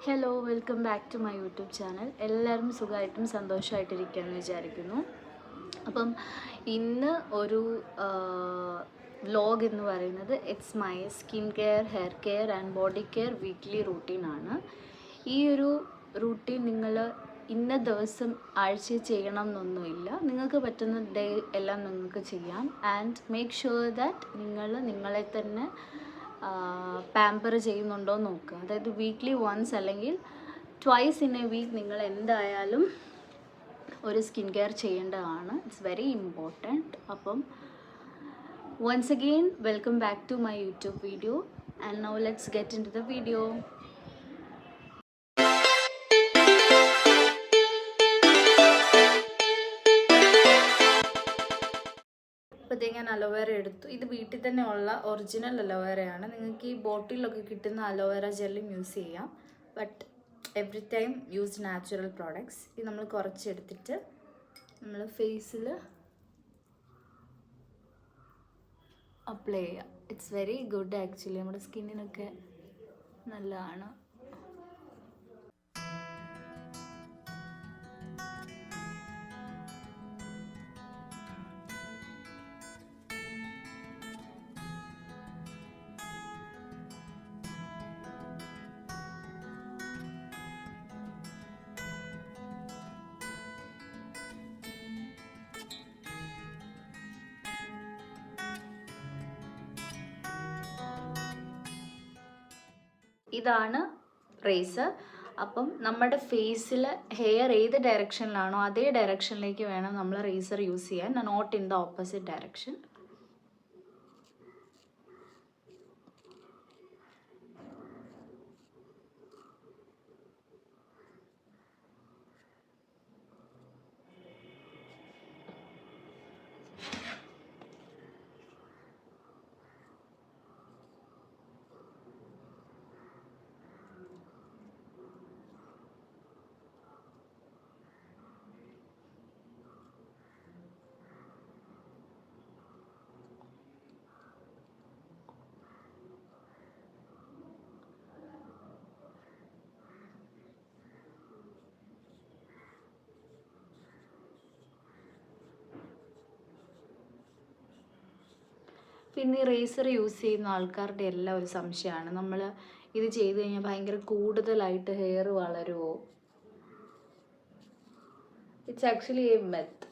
Hello, welcome back to my YouTube channel. എല്ലാവരും സുഖമായിട്ടും സന്തോഷമായിട്ടിരിക്കുകയെന്ന് വിചാരിക്കുന്നു. അപ്പം ഇന്ന് ഒരു വ്ലോഗ് എന്ന് പറയുന്നത് it's my skin care, hair care and body care weekly റൂട്ടീനാണ്. ഈ ഒരു റൂട്ടീൻ നിങ്ങൾ ഇന്ന ദിവസം ആഴ്ചയിൽ ചെയ്യണം എന്നൊന്നുമില്ല. നിങ്ങൾക്ക് പറ്റുന്ന ഡേ എല്ലാം നിങ്ങൾക്ക് ചെയ്യാം. ആൻഡ് മേക്ക് ഷുവർ ദാറ്റ് നിങ്ങൾ നിങ്ങളെ തന്നെ പാമ്പർ ചെയ്യുന്നുണ്ടോ എന്ന് നോക്കുക. അതായത് വീക്ക്ലി വൺസ് അല്ലെങ്കിൽ ട്വൈസ് ഇൻ എ വീക്ക് നിങ്ങൾ എന്തായാലും ഒരു സ്കിൻ കെയർ ചെയ്യേണ്ടതാണ്. It's very important. അപ്പം once again welcome back to my YouTube video and now let's get into the video. അപ്പോൾ ഞാൻ അലോവേറ എടുത്തു. ഇത് വീട്ടിൽ തന്നെ ഉള്ള ഒറിജിനൽ അലോവേറയാണ്. നിങ്ങൾക്ക് ഈ ബോട്ടിലൊക്കെ കിട്ടുന്ന അലോവേറ ജെല്ലും യൂസ് ചെയ്യാം. But every time use natural products. ഇത് നമ്മൾ കുറച്ചെടുത്തിട്ട് നമ്മൾ ഫേസിൽ അപ്ലൈ ചെയ്യാം. It's very good actually. നമ്മുടെ സ്കിന്നിനൊക്കെ നല്ലതാണ്. ഇതാണ് റേസർ. അപ്പം നമ്മുടെ ഫേസിൽ ഹെയർ ഏത് ഡയറക്ഷനിലാണോ അതേ ഡയറക്ഷനിലേക്ക് വേണം നമ്മൾ റേസർ യൂസ് ചെയ്യാൻ, not in the opposite direction. പിന്നെ ഈ റേസർ യൂസ് ചെയ്യുന്ന ആൾക്കാരുടെ എല്ലാം ഒരു സംശയമാണ്, നമ്മൾ ഇത് ചെയ്ത് കഴിഞ്ഞാൽ ഭയങ്കര കൂടുതലായിട്ട് ഹെയർ വളരുമോ? It's actually a myth.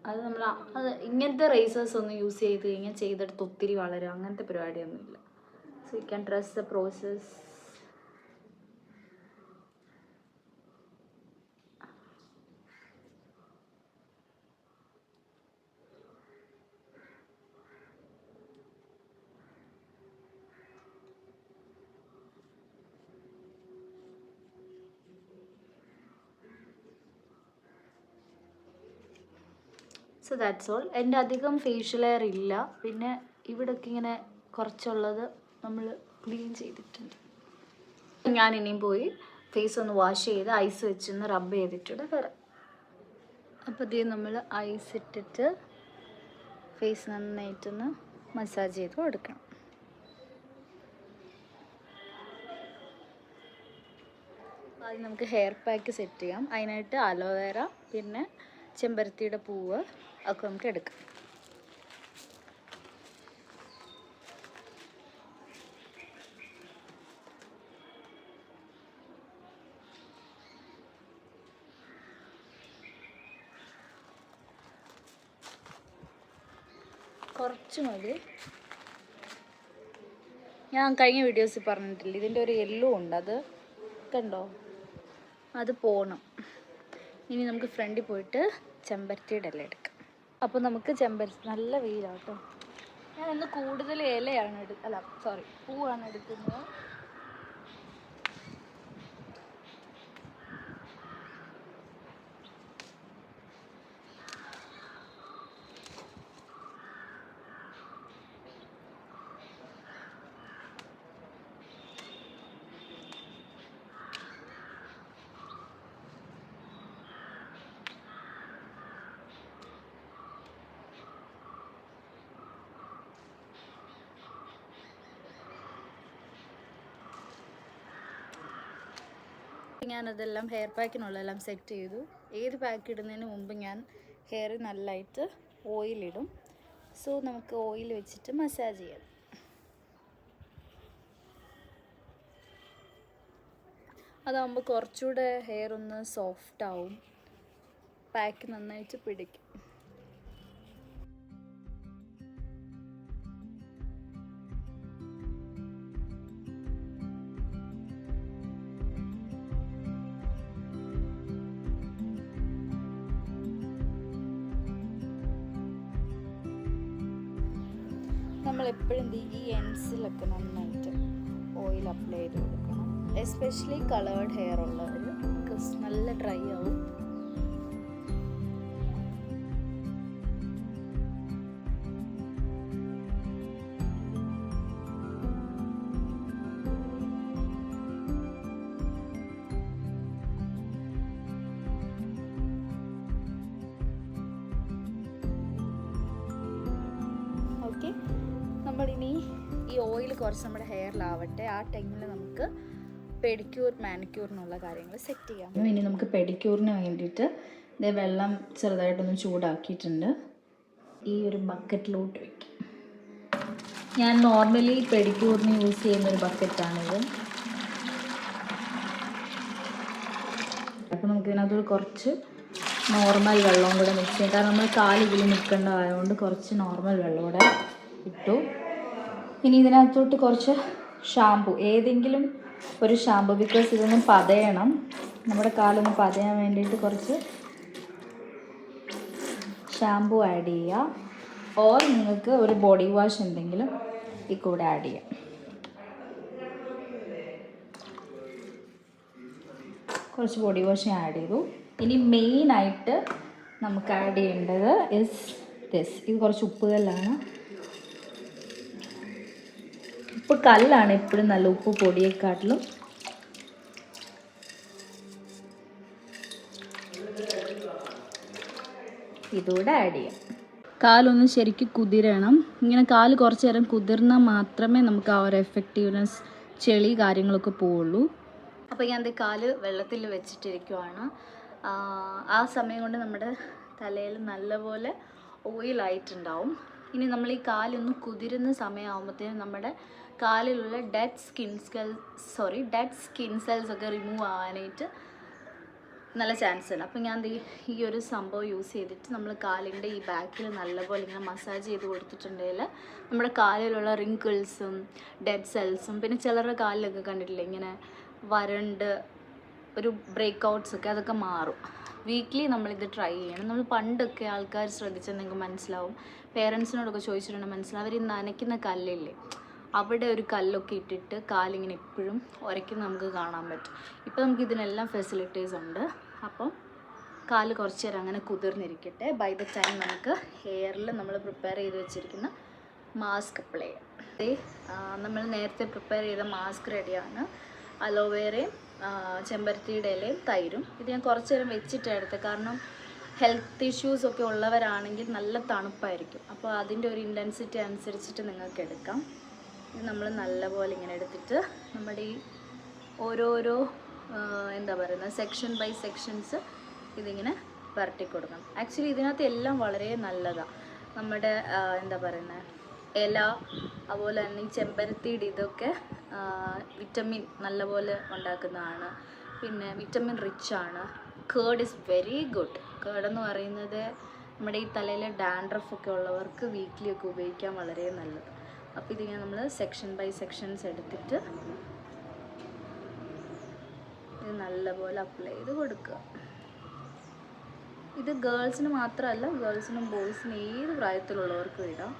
അത് ഇങ്ങനത്തെ റേസേഴ്സ് ഒന്നും യൂസ് ചെയ്ത് കഴിഞ്ഞാൽ ചെയ്തെടുത്ത് ഒത്തിരി വളരും, അങ്ങനത്തെ പരിപാടിയൊന്നുമില്ല. So you can trust the process. So that's all. എൻ്റെ അധികം ഫേഷ്യൽ ഹെയർ ഇല്ല. പിന്നെ ഇവിടെയൊക്കെ ഇങ്ങനെ കുറച്ചുള്ളത് നമ്മൾ ക്ലീൻ ചെയ്തിട്ടുണ്ട്. ഞാൻ ഇനിയും പോയി ഫേസ് ഒന്ന് വാഷ് ചെയ്ത് ഐസ് വെച്ചൊന്ന് റബ്ബ് ചെയ്തിട്ട് വരാം. അപ്പോൾ ഇതേ നമ്മൾ ഐസ് ഇട്ടിട്ട് ഫേസ് നന്നായിട്ടൊന്ന് മസാജ് ചെയ്ത് കൊടുക്കണം. ആദ്യം നമുക്ക് ഹെയർ പാക്ക് സെറ്റ് ചെയ്യാം. അതിനായിട്ട് അലോവേറ പിന്നെ ചെമ്പരത്തിയുടെ പൂവ് ഒക്കെ നമുക്ക് എടുക്കാം. കുറച്ച് മതി. ഞാൻ കഴിഞ്ഞ വീഡിയോസിൽ പറഞ്ഞിട്ടില്ല, ഇതിൻ്റെ ഒരു യെല്ലോ ഉണ്ട്, അത് കണ്ടോ, അത് പോകണം. ഇനി നമുക്ക് ഫ്രണ്ടിൽ പോയിട്ട് ചെമ്പരത്തിയുടെ ഇല എടുക്കാം. അപ്പോൾ നമുക്ക് നല്ല വെയിലാണ് കേട്ടോ. ഞാൻ ഇന്ന് കൂടുതൽ ഇലയാണ് പൂവാണ് എടുക്കുന്നത്. ഞാനതെല്ലാം ഹെയർ പാക്കിനുള്ളതെല്ലാം സെറ്റ് ചെയ്തു. ഏത് പാക്ക് ഇടുന്നതിന് മുമ്പ് ഞാൻ ഹെയർ നല്ലതായിട്ട് ഓയിലിടും. സോ നമുക്ക് ഓയിൽ വെച്ചിട്ട് മസാജ് ചെയ്യാം. അതാകുമ്പോൾ കുറച്ചുകൂടെ ഹെയർ ഒന്ന് സോഫ്റ്റ് ആവും, പാക്ക് നന്നായിട്ട് പിടിക്കും. നമ്മളെപ്പോഴും ഈ എൻഡ്സിലൊക്കെ നന്നായിട്ട് ഓയിൽ അപ്ലൈ ചെയ്ത് കൊടുക്കണം. എസ്പെഷ്യലി കളേർഡ് ഹെയർ ഉള്ളവർ, ബിക്കോസ് നല്ല ഡ്രൈ ആവും. ഓക്കെ, നമ്മളിനി ഈ ഓയിൽ കുറച്ച് നമ്മുടെ ഹെയറിലാവട്ടെ. ആ ടൈമിൽ നമുക്ക് പെഡിക്യൂർ മാനിക്യൂറിനുള്ള കാര്യങ്ങൾ സെറ്റ് ചെയ്യാം. ഇനി നമുക്ക് പെഡിക്യൂറിന് വേണ്ടിയിട്ട് ഇതേ വെള്ളം ചെറുതായിട്ടൊന്ന് ചൂടാക്കിയിട്ടുണ്ട്. ഈ ഒരു ബക്കറ്റിലോട്ട് വയ്ക്കും. ഞാൻ നോർമലി പെഡിക്യൂറിന് യൂസ് ചെയ്യുന്നൊരു ബക്കറ്റാണിത്. അപ്പോൾ നമുക്ക് ഇതിനകത്തോട് കുറച്ച് നോർമൽ വെള്ളവും കൂടെ മിക്സ് ചെയ്യാം. കാരണം നമ്മൾ കാലിൽ നിൽക്കേണ്ടതായതുകൊണ്ട് കുറച്ച് നോർമൽ വെള്ളം കൂടെ ഇട്ടു. ഇനി ഇതിനകത്തോട്ട് കുറച്ച് ഷാമ്പു, ഏതെങ്കിലും ഒരു ഷാമ്പു, ബിക്കോസ് ഇതൊന്ന് പതയണം. നമ്മുടെ കാലൊന്ന് പതയാൻ വേണ്ടിയിട്ട് കുറച്ച് ഷാമ്പു ആഡ് ചെയ്യുക. ഓർ നിങ്ങൾക്ക് ഒരു ബോഡി വാഷ് എന്തെങ്കിലും ഈ കൂടെ ആഡ് ചെയ്യാം. കുറച്ച് ബോഡി വാഷ് ആഡ് ചെയ്തു. ഇനി മെയിനായിട്ട് നമുക്ക് ആഡ് ചെയ്യേണ്ടത് ഇത് കുറച്ച് ഉപ്പുകല്ലാണ്. ഉപ്പ് കല്ലാണ് എപ്പോഴും നല്ല, ഉപ്പ് പൊടിയെക്കാട്ടിലും. ഇതുകൂടെ ആഡ് ചെയ്യാം. കാലൊന്ന് ശരിക്കും കുതിരണം. ഇങ്ങനെ കാല് കുറച്ച് നേരം കുതിർന്നാൽ മാത്രമേ നമുക്ക് ആ ഒരു എഫക്റ്റീവ്നെസ്, ചെളി കാര്യങ്ങളൊക്കെ പോവുള്ളൂ. അപ്പോൾ ഞാൻ എൻ്റെ കാല് വെള്ളത്തിൽ വെച്ചിട്ടിരിക്കുവാണ്. ആ സമയം കൊണ്ട് നമ്മുടെ തലയിൽ നല്ലപോലെ ഓയിലായിട്ടുണ്ടാവും. ഇനി നമ്മൾ ഈ കാലൊന്ന് കുതിരുന്ന സമയമാകുമ്പോഴത്തേനും നമ്മുടെ കാലിലുള്ള ഡെഡ് സ്കിൻ സെൽസ് ഒക്കെ റിമൂവ് ആവാനായിട്ട് നല്ല ചാൻസ് ഉണ്ട്. അപ്പോൾ ഞാൻ ഈ ഒരു സംഭവം യൂസ് ചെയ്തിട്ട് നമ്മൾ കാലിൻ്റെ ഈ ബാക്കിൽ നല്ലപോലെ ഇങ്ങനെ മസാജ് ചെയ്ത് കൊടുത്തിട്ടുണ്ടെങ്കിൽ നമ്മുടെ കാലിലുള്ള റിങ്കിൾസും ഡെഡ് സെൽസും, പിന്നെ ചിലരുടെ കാലിലൊക്കെ കണ്ടിട്ടില്ലേ ഇങ്ങനെ വരണ്ട് ഒരു ബ്രേക്ക്ഔട്ട്സൊക്കെ, അതൊക്കെ മാറും. വീക്ക്ലി നമ്മളിത് ട്രൈ ചെയ്യണം. നമ്മൾ പണ്ടൊക്കെ ആൾക്കാർ ശ്രദ്ധിച്ചാൽ നിങ്ങൾക്ക് മനസ്സിലാവും, പേരൻസിനോടൊക്കെ ചോദിച്ചിട്ടുണ്ടെങ്കിൽ മനസ്സിലാവും, അവർ ഈ നനയ്ക്കുന്ന കല്ലില്ലേ അവിടെ ഒരു കല്ലൊക്കെ ഇട്ടിട്ട് കാലിങ്ങനെ എപ്പോഴും ഉരയ്ക്കുന്ന നമുക്ക് കാണാൻ പറ്റും. ഇപ്പോൾ നമുക്ക് ഇതിനെല്ലാം ഫെസിലിറ്റീസ് ഉണ്ട്. അപ്പം കാല് കുറച്ച് നേരം അങ്ങനെ കുതിർന്നിരിക്കട്ടെ. ബൈ ദ ടൈം നമുക്ക് ഹെയറിൽ നമ്മൾ പ്രിപ്പയർ ചെയ്ത് വെച്ചിരിക്കുന്ന മാസ്ക് അപ്ലൈ ചെയ്യാം. നമ്മൾ നേരത്തെ പ്രിപ്പയർ ചെയ്ത മാസ്ക് റെഡിയാണ്. അലോവേറയും ചെമ്പരത്തിയുടെ ഇലയും തൈരും. ഇത് ഞാൻ കുറച്ച് നേരം വെച്ചിട്ടാണ് എടുത്തത്. കാരണം ഹെൽത്ത് ഇഷ്യൂസൊക്കെ ഉള്ളവരാണെങ്കിൽ നല്ല തണുപ്പായിരിക്കും. അപ്പോൾ അതിൻ്റെ ഒരു ഇൻറ്റൻസിറ്റി അനുസരിച്ചിട്ട് നിങ്ങൾക്ക് എടുക്കാം. ഇത് നമ്മൾ നല്ലപോലെ ഇങ്ങനെ എടുത്തിട്ട് നമ്മുടെ ഈ ഓരോരോ എന്താ പറയുന്നത് സെക്ഷൻ ബൈ സെക്ഷൻസ് ഇതിങ്ങനെ വരട്ടി കൊടുക്കണം. ആക്ച്വലി ഇതിനകത്ത് എല്ലാം വളരെ നല്ലതാണ്. നമ്മുടെ എന്താ പറയുന്നത് ഇല, അതുപോലെ തന്നെ ഈ ചെമ്പരത്തിയുടെ ഇതൊക്കെ വിറ്റമിൻ നല്ലപോലെ ഉണ്ടാക്കുന്നതാണ്. പിന്നെ വിറ്റമിൻ റിച്ച് ആണ്. Curd is very good. Curd എന്ന് പറയുന്നത് നമ്മുടെ ഈ തലയിലെ ഡാൻഡ്രഫൊക്കെ ഉള്ളവർക്ക് വീക്ക്ലി ഒക്കെ ഉപയോഗിക്കാൻ വളരെ നല്ലത്. അപ്പോൾ ഇതിങ്ങനെ നമ്മൾ സെക്ഷൻ ബൈ സെക്ഷൻസ് എടുത്തിട്ട് ഇത് നല്ലപോലെ അപ്ലൈ ചെയ്ത് കൊടുക്കുക. ഇത് ഗേൾസിന് മാത്രമല്ല, ഗേൾസിനും ബോയ്സിനും ഏത് പ്രായത്തിലുള്ളവർക്കും ഇടാം.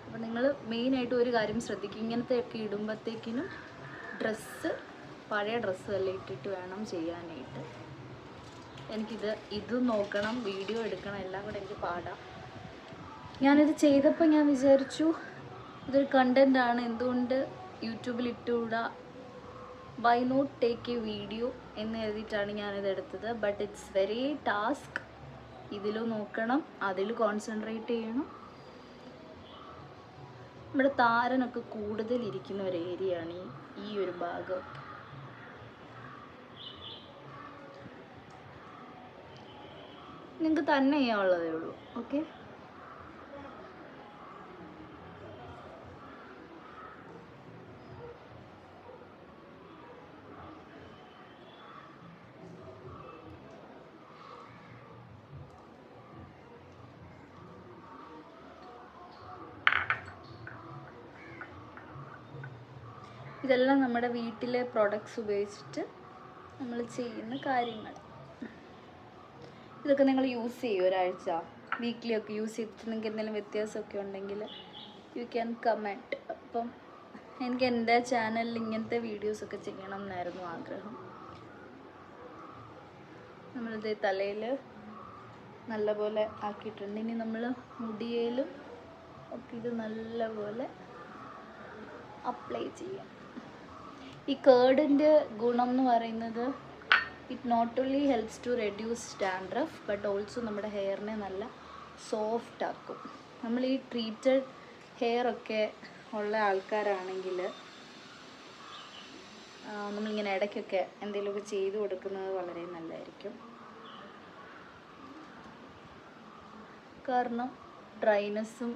അപ്പോൾ നിങ്ങൾ മെയിനായിട്ട് ഒരു കാര്യം ശ്രദ്ധിക്കുക, ഇങ്ങനത്തെ ഒക്കെ ഇടുമ്പോഴത്തേക്കിനും പഴയ ഡ്രസ്സെല്ലാം ഇട്ടിട്ട് വേണം ചെയ്യാനായിട്ട്. ഇത് നോക്കണം, വീഡിയോ എടുക്കണം, എല്ലാം കൂടെ എനിക്ക് പാടാം. ഞാനിത് ചെയ്തപ്പോൾ ഞാൻ വിചാരിച്ചു ഇതൊരു കണ്ടൻ്റാണ്, എന്തുകൊണ്ട് യൂട്യൂബിൽ ഇട്ടുകൂടാ, why not take a video എന്ന് എഴുതിയിട്ടാണ് ഞാനിത് എടുത്തത്. But it's very task. ഇതിൽ നോക്കണം, അതിൽ കോൺസെൻട്രേറ്റ് ചെയ്യണം. നമ്മുടെ താരനൊക്കെ കൂടുതൽ ഇരിക്കുന്ന ഒരു ഏരിയയാണ് ഈ ഒരു ഭാഗം. നിങ്ങൾക്ക് തന്നെ ചെയ്യാനുള്ളതേ ഉള്ളൂ. ഓക്കെ, ഇതെല്ലാം നമ്മുടെ വീട്ടിലെ പ്രോഡക്ട്സ് ഉപയോഗിച്ചിട്ട് നമ്മൾ ചെയ്യുന്ന കാര്യങ്ങൾ. ഇതൊക്കെ നിങ്ങൾ യൂസ് ചെയ്യും ഒരാഴ്ച, വീക്ക്ലി ഒക്കെ യൂസ് ചെയ്തിട്ട് നിങ്ങൾക്ക് എന്തെങ്കിലും വ്യത്യാസമൊക്കെ ഉണ്ടെങ്കിൽ യു ക്യാൻ കമൻറ്റ്. അപ്പം എനിക്ക് എൻ്റെ ചാനലിൽ ഇങ്ങനത്തെ വീഡിയോസൊക്കെ ചെയ്യണം എന്നായിരുന്നു ആഗ്രഹം. നമ്മളിത് തലയിൽ നല്ലപോലെ ആക്കിയിട്ടുണ്ട്. ഇനി നമ്മൾ മുടിയിലും ഒക്കെ ഇത് നല്ലപോലെ അപ്ലൈ ചെയ്യാം. ഈ കേർഡിൻ്റെ ഗുണം എന്ന് പറയുന്നത് it not only helps to reduce dandruff but also നമ്മുടെ ഹെയറിനെ നല്ല സോഫ്റ്റ് ആക്കും. നമ്മൾ ഈ ട്രീറ്റഡ് ഹെയർ ഒക്കെ ഉള്ള ആൾക്കാരാണെങ്കിൽ നമ്മളിങ്ങനെ ഇടയ്ക്കൊക്കെ എന്തെങ്കിലുമൊക്കെ ചെയ്തു കൊടുക്കുന്നത് വളരെ നല്ലതായിരിക്കും. കാരണം ഡ്രൈനെസ്സും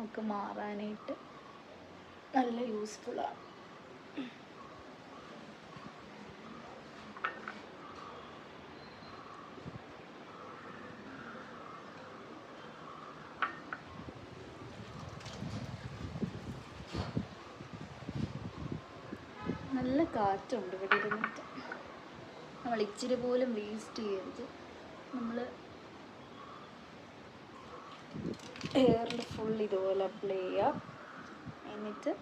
ഒക്കെ മാറാനായിട്ട് നല്ല യൂസ്ഫുള്ളാണ്. നല്ല കാറ്റുണ്ട് ഇവിടെ ഇരുന്നിട്ട്. നമ്മൾ ഇച്ചിരി പോലും വേസ്റ്റ് ചെയ്യരുത്. നമ്മൾ ഹെയറിൽ ഫുൾ ഇതുപോലെ അപ്ലൈ ചെയ്യാം. എന്നിട്ട്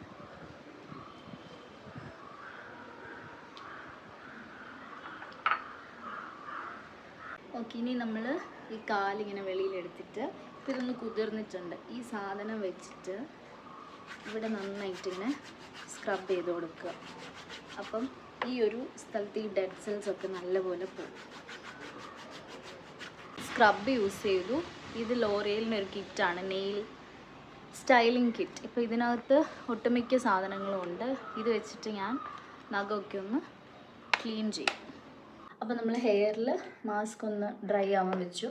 ഓക്കെ, ഇനി നമ്മൾ ഈ കാലിങ്ങനെ വെളിയിലെടുത്തിട്ട് ഇപ്പം ഇതൊന്ന് കുതിർന്നിട്ടുണ്ട്. ഈ സാധനം വെച്ചിട്ട് ഇവിടെ നന്നായിട്ടിങ്ങനെ സ്ക്രബ് ചെയ്ത് കൊടുക്കുക. അപ്പം ഈ ഒരു സ്ഥലത്ത് ഈ ഡെഡ് സെൽസ് ഒക്കെ നല്ലപോലെ പോകും. സ്ക്രബ് യൂസ് ചെയ്തു. ഇത് ലോറിയലിൻ്റെ ഒരു കിറ്റാണ്, നെയിൽ സ്റ്റൈലിംഗ് കിറ്റ്. ഇപ്പോൾ ഇതിനകത്ത് ഒട്ടുമിക്ക സാധനങ്ങളും ഉണ്ട്. ഇത് വെച്ചിട്ട് ഞാൻ നഖമൊക്കെ ഒന്ന് ക്ലീൻ ചെയ്യും. അപ്പോൾ നമ്മൾ ഹെയറിൽ മാസ്ക് ഒന്ന് ഡ്രൈ ആവാൻ വെച്ചു.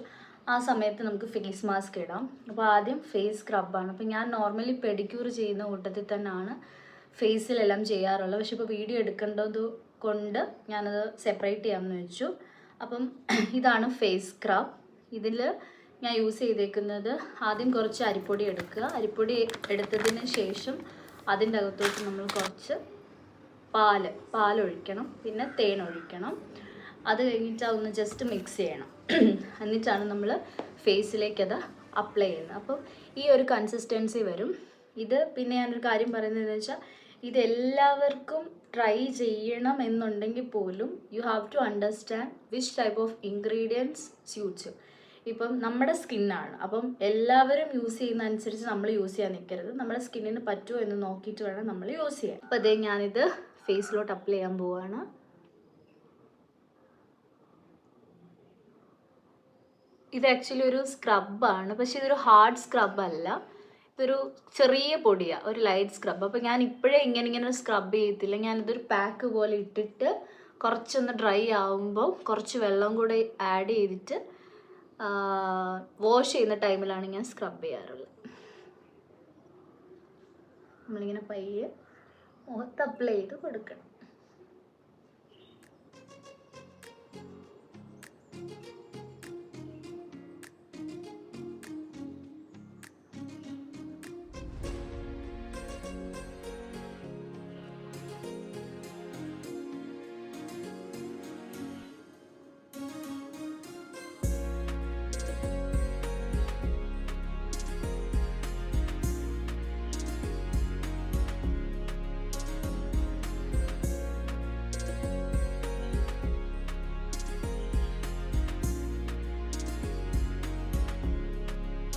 ആ സമയത്ത് നമുക്ക് ഫേസ് മാസ്ക് ഇടാം. അപ്പോൾ ആദ്യം ഫേസ് സ്ക്രബാണ്. അപ്പോൾ ഞാൻ നോർമലി പെഡിക്യൂർ ചെയ്യുന്ന കൂട്ടത്തിൽ തന്നെയാണ് ഫേസിലെല്ലാം ചെയ്യാറുള്ളത്. പക്ഷെ ഇപ്പോൾ വീഡിയോ എടുക്കേണ്ടത് കൊണ്ട് ഞാനത് സെപ്പറേറ്റ് ചെയ്യാമെന്ന് വെച്ചു. അപ്പം ഇതാണ് ഫേസ് സ്ക്രബ്. ഇതിൽ ഞാൻ യൂസ് ചെയ്തേക്കുന്നത് ആദ്യം കുറച്ച് അരിപ്പൊടി എടുക്കുക. അരിപ്പൊടി എടുത്തതിന് ശേഷം അതിൻ്റെ അകത്തോട്ട് നമ്മൾ കുറച്ച് പാലൊഴിക്കണം, പിന്നെ തേൻ ഒഴിക്കണം. അത് കഴിഞ്ഞിട്ട് അതൊന്ന് ജസ്റ്റ് മിക്സ് ചെയ്യണം. എന്നിട്ടാണ് നമ്മൾ ഫേസിലേക്ക് അത് അപ്ലൈ ചെയ്യുന്നത്. അപ്പം ഈ ഒരു കൺസിസ്റ്റൻസി വരും. ഇത് പിന്നെ ഞാനൊരു കാര്യം പറയുന്നത് വെച്ചാൽ ഇതെല്ലാവർക്കും ട്രൈ ചെയ്യണം എന്നുണ്ടെങ്കിൽ പോലും you have to understand which type of ingredients suits. ഇപ്പം നമ്മുടെ സ്കിന്നാണ്, അപ്പം എല്ലാവരും യൂസ് ചെയ്യുന്ന അനുസരിച്ച് നമ്മൾ യൂസ് ചെയ്യാൻ നിൽക്കരുത്. നമ്മുടെ സ്കിന്നിന് പറ്റുമോ എന്ന് നോക്കിയിട്ട് വേണം നമ്മൾ യൂസ് ചെയ്യാൻ. അപ്പോൾ അതേ ഞാനിത് ഫേസിലോട്ട് അപ്ലൈ ചെയ്യാൻ പോവുകയാണ്. ഇത് ആക്ച്വലി ഒരു സ്ക്രബാണ്, പക്ഷേ ഇതൊരു ഹാർഡ് സ്ക്രബ് അല്ല. ഇതൊരു ചെറിയ പൊടിയാണ്, ഒരു ലൈറ്റ് സ്ക്രബ്. അപ്പോൾ ഞാൻ ഇപ്പോഴേ ഇങ്ങനെ സ്ക്രബ് ചെയ്യത്തില്ല. ഞാനിതൊരു പാക്ക് പോലെ ഇട്ടിട്ട് കുറച്ചൊന്ന് ഡ്രൈ ആവുമ്പോൾ കുറച്ച് വെള്ളം കൂടെ ആഡ് ചെയ്തിട്ട് വാഷ് ചെയ്യുന്ന ടൈമിലാണ് ഞാൻ സ്ക്രബ് ചെയ്യാറുള്ളത്. നമ്മളിങ്ങനെ പയ്യെ മുഖത്ത് അപ്ലൈ ചെയ്ത് കൊടുക്കണം.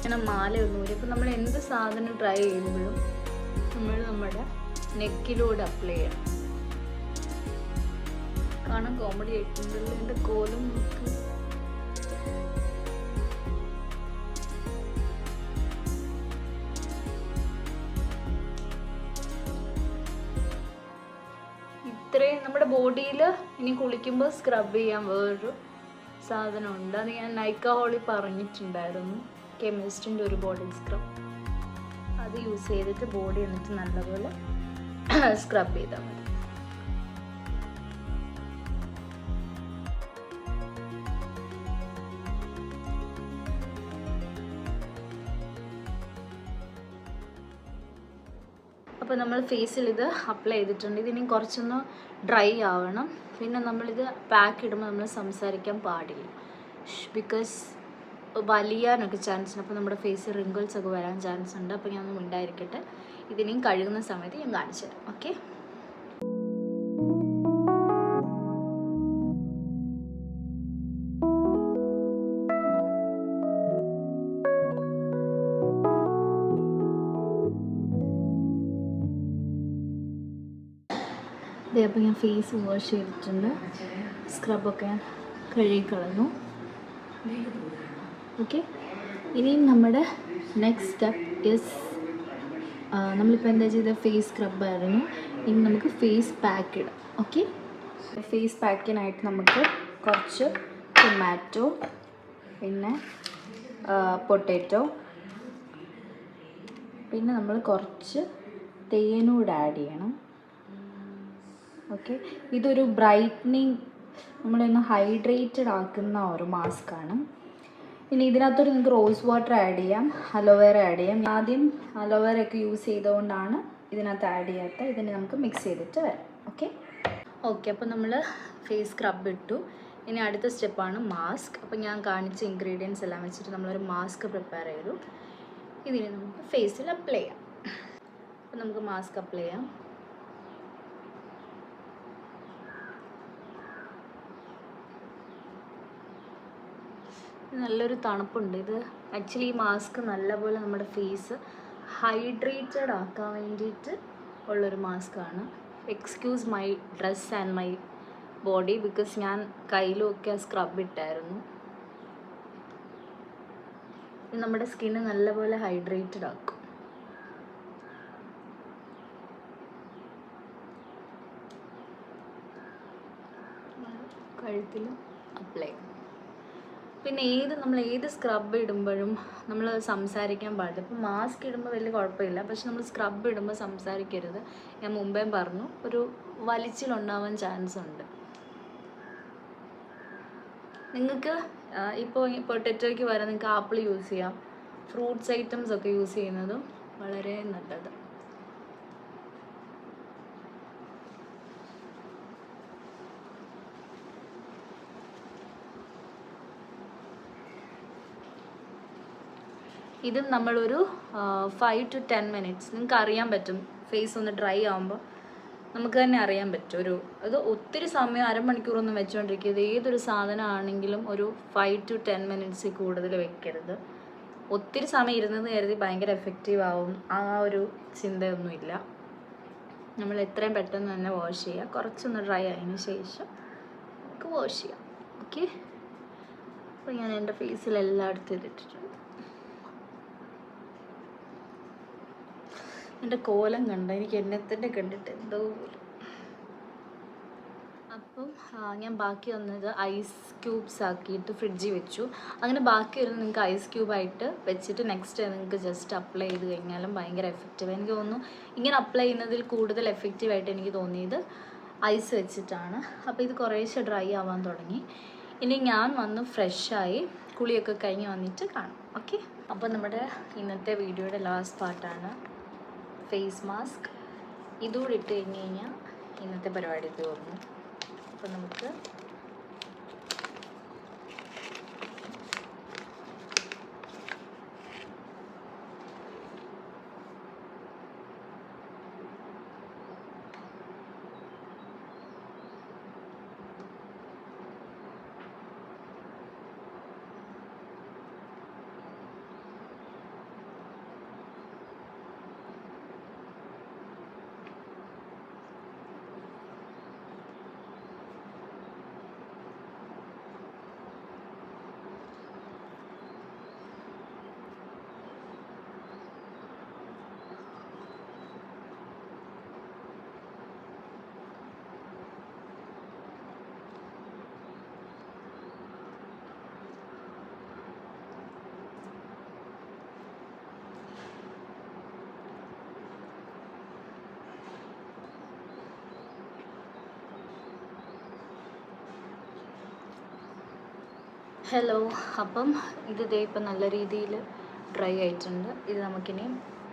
ഇങ്ങനെ മാലയൊന്നുമില്ല. ഇപ്പം നമ്മൾ എന്ത് സാധനം ട്രൈ ചെയ്യുമ്പോഴും നമ്മൾ നമ്മുടെ നെക്കിലൂടെ അപ്ലൈ ചെയ്യണം. കാണാൻ കോമഡി ആയിട്ടുണ്ടല്ലോ എൻ്റെ കോലും നോക്ക്. ഇത്രയും നമ്മുടെ ബോഡിയിൽ ഇനി കുളിക്കുമ്പോൾ സ്ക്രബ് ചെയ്യാൻ വേറൊരു സാധനമുണ്ട്. അത് ഞാൻ നൈക്ക ഹോളി പറഞ്ഞിട്ടുണ്ടായിരുന്നു, കെമിസ്റ്റിൻ്റെ ഒരു ബോഡി സ്ക്രബ്. അത് യൂസ് ചെയ്തിട്ട് ബോഡി എന്നിട്ട് നല്ലപോലെ സ്ക്രബ് ചെയ്താൽ മതി. അപ്പോൾ നമ്മൾ ഫേസിൽ ഇത് അപ്ലൈ ചെയ്തിട്ടുണ്ട്. ഇതിനി കുറച്ചൊന്ന് ഡ്രൈ ആവണം. പിന്നെ നമ്മളിത് പാക്ക് ഇടുമ്പോൾ നമ്മൾ സംസാരിക്കാൻ പാടില്ല, ബിക്കോസ് വലിയാനൊക്കെ ചാൻസ് ഉണ്ട്. അപ്പോൾ നമ്മുടെ ഫേസിൽ റിങ്കിൾസ് ഒക്കെ വരാൻ ചാൻസ് ഉണ്ട്. അപ്പോൾ ഞാൻ ഒന്നും ഉണ്ടായിരിക്കട്ടെ, ഇതിനെയും കഴുകുന്ന സമയത്ത് ഞാൻ കാണിച്ചു തരാം. ഓക്കെ, ഇതേ അപ്പോൾ ഞാൻ ഫേസ് വാഷ് ചെയ്തിട്ടുണ്ട്, സ്ക്രബൊക്കെ കഴുകിക്കളഞ്ഞു. ഓക്കെ, ഇനിയും നമ്മുടെ നെക്സ്റ്റ് സ്റ്റെപ്പ് ഇസ്, നമ്മളിപ്പോൾ എന്താ ചെയ്ത ഫേസ് സ്ക്രബായിരുന്നു, ഇനി നമുക്ക് ഫേസ് പാക്ക് ഇടാം. ഓക്കെ, ഫേസ് പാക്കിനായിട്ട് നമുക്ക് കുറച്ച് ടൊമാറ്റോ, പിന്നെ പൊട്ടാറ്റോ, പിന്നെ നമ്മൾ കുറച്ച് തേനൂടെ ആഡ് ചെയ്യണം. ഓക്കെ, ഇതൊരു ബ്രൈറ്റനിങ്, നമ്മളൊന്ന് ഹൈഡ്രേറ്റഡ് ആക്കുന്ന ഒരു മാസ്കാണ്. ഇനി ഇതിനകത്തോട്ട് നിങ്ങൾക്ക് റോസ് വാട്ടർ ആഡ് ചെയ്യാം, അലോവേറ ആഡ് ചെയ്യാം. ആദ്യം അലോവേറ ഒക്കെ യൂസ് ചെയ്തുകൊണ്ടാണ് ഇതിനകത്ത് ആഡ് ചെയ്യാത്തത്. ഇതിനെ നമുക്ക് മിക്സ് ചെയ്തിട്ട് വരാം. ഓക്കെ, അപ്പോൾ നമ്മൾ ഫേസ് സ്ക്രബ് ഇട്ടു. ഇനി അടുത്ത സ്റ്റെപ്പാണ് മാസ്ക്. അപ്പോൾ ഞാൻ കാണിച്ച ഇൻഗ്രീഡിയൻസ് എല്ലാം വെച്ചിട്ട് നമ്മളൊരു മാസ്ക് പ്രിപ്പയർ ചെയ്തു. ഇതിനെ നമുക്ക് ഫേസിൽ അപ്ലൈ ചെയ്യാം. അപ്പോൾ നമുക്ക് മാസ്ക് അപ്ലൈ ചെയ്യാം. നല്ലൊരു തണുപ്പുണ്ട്. ഇത് ആക്ച്വലി ഈ മാസ്ക് നല്ലപോലെ നമ്മുടെ ഫേസ് ഹൈഡ്രേറ്റഡ് ആക്കാൻ വേണ്ടിയിട്ട് ഉള്ളൊരു മാസ്കാണ്. Excuse my dress and my body, because ഞാൻ കയ്യിലുമൊക്കെ സ്ക്രബ് ഇട്ടായിരുന്നു. ഇത് നമ്മുടെ സ്കിന്ന് നല്ലപോലെ ഹൈഡ്രേറ്റഡ് ആക്കും. കഴുത്തിലും അപ്ലൈ. പിന്നെ നമ്മൾ ഏത് സ്ക്രബ് ഇടുമ്പോഴും നമ്മൾ സംസാരിക്കാൻ പാടില്ല. ഇപ്പം മാസ്ക് ഇടുമ്പോൾ വലിയ കുഴപ്പമില്ല, പക്ഷെ നമ്മൾ സ്ക്രബ് ഇടുമ്പോൾ സംസാരിക്കരുത്. ഞാൻ മുമ്പേ പറഞ്ഞു, ഒരു വലിച്ചിലുണ്ടാവാൻ ചാൻസ് ഉണ്ട്. നിങ്ങൾക്ക് ഇപ്പോൾ പൊട്ടറ്റോയ്ക്ക് വരെ നിങ്ങൾക്ക് ആപ്പിൾ യൂസ് ചെയ്യാം. ഫ്രൂട്ട്സ് ഐറ്റംസ് ഒക്കെ യൂസ് ചെയ്യുന്നതും വളരെ നല്ലത്. ഇതും നമ്മളൊരു 5 to 10 minutes, നിങ്ങൾക്ക് അറിയാൻ പറ്റും ഫേസ് ഒന്ന് ഡ്രൈ ആകുമ്പോൾ നമുക്ക് തന്നെ അറിയാൻ പറ്റും. അത് ഒത്തിരി സമയം അരമണിക്കൂറൊന്നും വെച്ചുകൊണ്ടിരിക്കരുത്. ഏതൊരു സാധനമാണെങ്കിലും ഒരു 5 to 10 minutes കൂടുതൽ വെക്കരുത്. ഒത്തിരി സമയം ഇരുന്നത് കരുതി ഭയങ്കര എഫക്റ്റീവ് ആവും, ആ ഒരു ചിന്തയൊന്നുമില്ല. നമ്മൾ എത്രയും പെട്ടെന്ന് തന്നെ വാഷ് ചെയ്യുക. കുറച്ചൊന്ന് ഡ്രൈ ആയതിനു ശേഷം നമുക്ക് വാഷ് ചെയ്യാം. ഓക്കെ, അപ്പോൾ ഞാൻ എൻ്റെ ഫേസിലെല്ലായിടത്തും ഇതിട്ടിട്ടുണ്ട്. എൻ്റെ കോലം കണ്ട എനിക്ക് എന്നെ തന്നെ കണ്ടിട്ട് എന്തോ പോലും. അപ്പം ഞാൻ ബാക്കി വന്നത് ഐസ് ക്യൂബ്സ് ആക്കിയിട്ട് ഫ്രിഡ്ജിൽ വെച്ചു. അങ്ങനെ ബാക്കി വരുന്നത് നിങ്ങൾക്ക് ഐസ് ക്യൂബായിട്ട് വെച്ചിട്ട് നെക്സ്റ്റ് നിങ്ങൾക്ക് ജസ്റ്റ് അപ്ലൈ ചെയ്ത് കഴിഞ്ഞാലും ഭയങ്കര എഫക്റ്റീവ്. എനിക്ക് തോന്നുന്നു ഇങ്ങനെ അപ്ലൈ ചെയ്യുന്നതിൽ കൂടുതൽ എഫക്റ്റീവായിട്ട് എനിക്ക് തോന്നിയത് ഐസ് വെച്ചിട്ടാണ്. അപ്പോൾ ഇത് കുറേശ്ശെ ഡ്രൈ ആവാൻ തുടങ്ങി. ഇനി ഞാൻ വന്ന് ഫ്രഷായി കുളിയൊക്കെ കഴിഞ്ഞ് വന്നിട്ട് കാണാം. ഓക്കെ, അപ്പോൾ നമ്മുടെ ഇന്നത്തെ വീഡിയോയുടെ ലാസ്റ്റ് പാർട്ടാണ് ഫേസ് മാസ്ക്. ഇതുകൂടി ഇട്ട് കഴിഞ്ഞ് കഴിഞ്ഞാൽ ഇന്നത്തെ പരിപാടി തീർന്നു. അപ്പോൾ നമുക്ക് ഹലോ. അപ്പം ഇത് ദേ ഇപ്പം നല്ല രീതിയിൽ ഡ്രൈ ആയിട്ടുണ്ട്. ഇത് നമുക്കിനി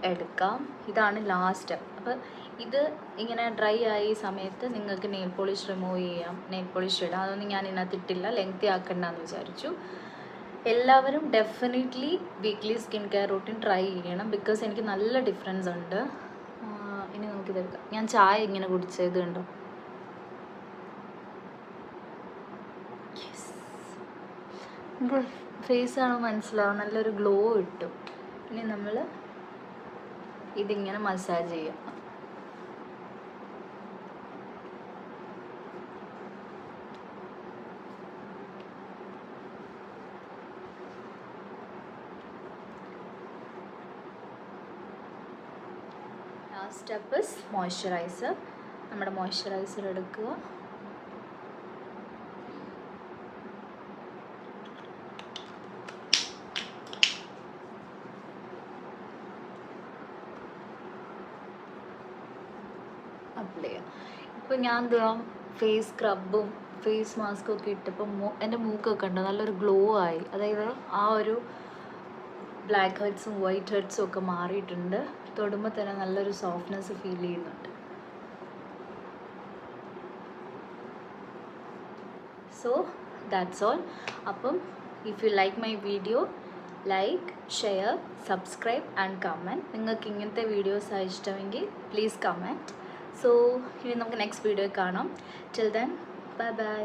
എടുക്കാം. ഇതാണ് ലാസ്റ്റ് സ്റ്റെപ്പ്. അപ്പം ഇത് ഇങ്ങനെ ഡ്രൈ ആയി സമയത്ത് നിങ്ങൾക്ക് നെയിൽ പോളിഷ് റിമൂവ് ചെയ്യാം, നെയിൽ പോളിഷ് ഇടാം. അതൊന്നും ഞാൻ ഇതിനകത്ത് ഇട്ടില്ല, ലെങ്തി ആക്കണ്ടെന്ന് വിചാരിച്ചു. എല്ലാവരും definitely weekly skin care routine try ചെയ്യണം, ബിക്കോസ് എനിക്ക് നല്ല ഡിഫറൻസ് ഉണ്ട്. ഇനി നമുക്കിതെടുക്കാം. ഞാൻ ചായ ഇങ്ങനെ കുടിച്ചത് കണ്ടോ. നമുക്ക് ഫേസ് ആണോ മനസ്സിലാവും, നല്ലൊരു ഗ്ലോ കിട്ടും. ഇനി നമ്മൾ ഇതിങ്ങനെ മസാജ് ചെയ്യാം. Last step is moisturiser. നമ്മുടെ മോയ്സ്ചറൈസർ എടുക്കുക. അപ്ലൈ ചെയ്യാം. ഇപ്പോൾ ഞാൻ എന്താ ഫേസ് സ്ക്രബും ഫേസ് മാസ്കും ഒക്കെ ഇട്ടപ്പോൾ എൻ്റെ മൂക്കൊക്കെ ഉണ്ട് നല്ലൊരു ഗ്ലോ ആയി. അതായത് ആ ഒരു ബ്ലാക്ക് ഹെഡ്സും വൈറ്റ് ഹെഡ്സും ഒക്കെ മാറിയിട്ടുണ്ട്. തൊടുമ്പോൾ തന്നെ നല്ലൊരു സോഫ്റ്റ്നെസ് ഫീൽ ചെയ്യുന്നുണ്ട്. So that's all. അപ്പം if you like my video, like, share, subscribe and comment. നിങ്ങൾക്ക് ഇങ്ങനത്തെ വീഡിയോസ് ഇഷ്ടമെങ്കിൽ പ്ലീസ് കമൻറ്റ്. സോ ഇനി നമുക്ക് നെക്സ്റ്റ് വീഡിയോ കാണാം. Till then bye by.